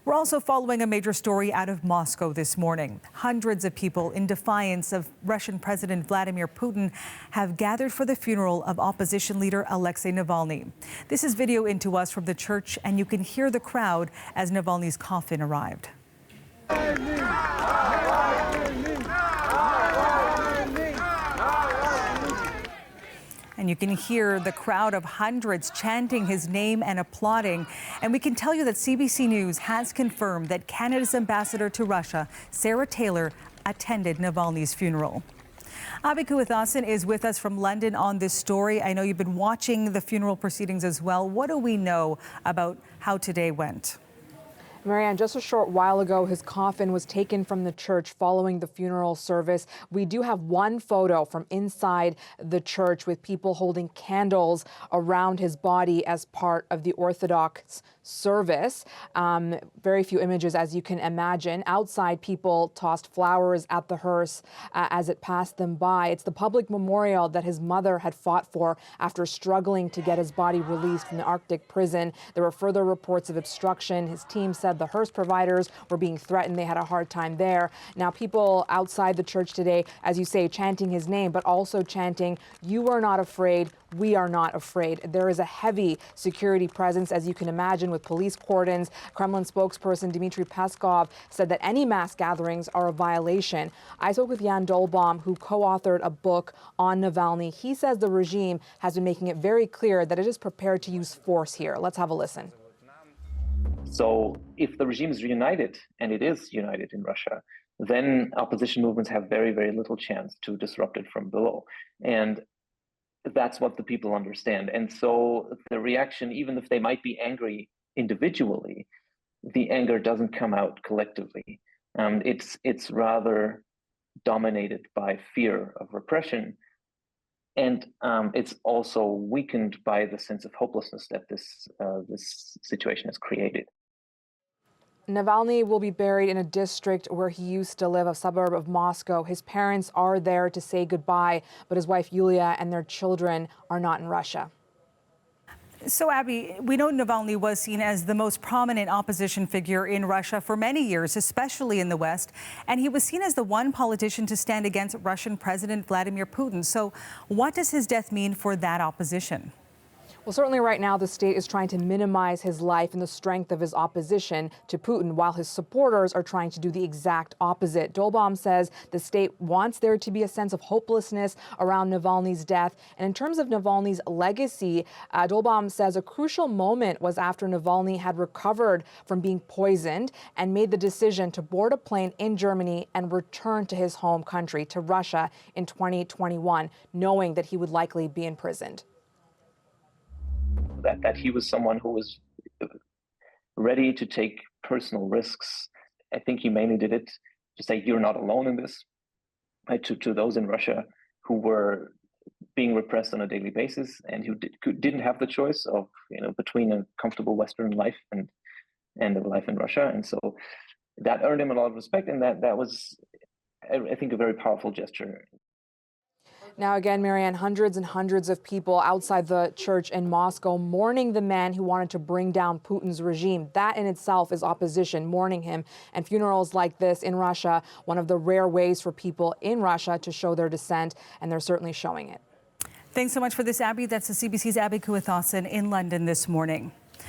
We're also following a major story out of Moscow this morning. Hundreds of people, in defiance of Russian President Vladimir Putin, have gathered for the funeral of opposition leader Alexei Navalny. This is video into us from the church, and you can hear the crowd as Navalny's coffin arrived. And you can hear the crowd of hundreds chanting his name and applauding. And we can tell you that CBC News has confirmed that Canada's ambassador to Russia, Sarah Taylor, attended Navalny's funeral. Abby Kuwathasan is with us from London on this story. I know you've been watching the funeral proceedings as well. What do we know about how today went? Marianne, just a short while ago, his coffin was taken from the church following the funeral service. We do have one photo from inside the church with people holding candles around his body as part of the Orthodox service. Very few images, as you can imagine. Outside, people tossed flowers at the hearse as it passed them by. It's the public memorial that his mother had fought for after struggling to get his body released from the Arctic prison. There were further reports of obstruction. His team said the hearse providers were being threatened. They had a hard time there. Now, people outside the church today, as you say, chanting his name, but also chanting, "You are not afraid. We are not afraid." There is a heavy security presence, as you can imagine, with police cordons. Kremlin spokesperson Dmitry Peskov said that any mass gatherings are a violation. I spoke with Jan Dolbaum, who co-authored a book on Navalny. He says the regime has been making it very clear that it is prepared to use force here. Let's have a listen. So if the regime is reunited, and it is united in Russia, then opposition movements have very, very little chance to disrupt it from below. And that's what the people understand. And so the reaction, even if they might be angry individually, the anger doesn't come out collectively. It's rather dominated by fear of repression. And it's also weakened by the sense of hopelessness that this situation has created. Navalny will be buried in a district where he used to live, a suburb of Moscow. His parents are there to say goodbye, but his wife Yulia and their children are not in Russia. So, Abby, we know Navalny was seen as the most prominent opposition figure in Russia for many years, especially in the West, and he was seen as the one politician to stand against Russian President Vladimir Putin. So what does his death mean for that opposition? Well, certainly right now, the state is trying to minimize his life and the strength of his opposition to Putin, while his supporters are trying to do the exact opposite. Dolbaum says the state wants there to be a sense of hopelessness around Navalny's death. And in terms of Navalny's legacy, Dolbaum says a crucial moment was after Navalny had recovered from being poisoned and made the decision to board a plane in Germany and return to his home country, to Russia, in 2021, knowing that he would likely be imprisoned. That he was someone who was ready to take personal risks. I think he mainly did it to say, you're not alone in this, right? To those in Russia who were being repressed on a daily basis and who didn't have the choice of, between a comfortable Western life and a life in Russia. And so that earned him a lot of respect, and that was, I think, a very powerful gesture. Now, again, Marianne, hundreds and hundreds of people outside the church in Moscow mourning the man who wanted to bring down Putin's regime. That in itself is opposition, mourning him. And funerals like this in Russia, one of the rare ways for people in Russia to show their dissent, and they're certainly showing it. Thanks so much for this, Abby. That's the CBC's Abby Kuwathasan in London this morning.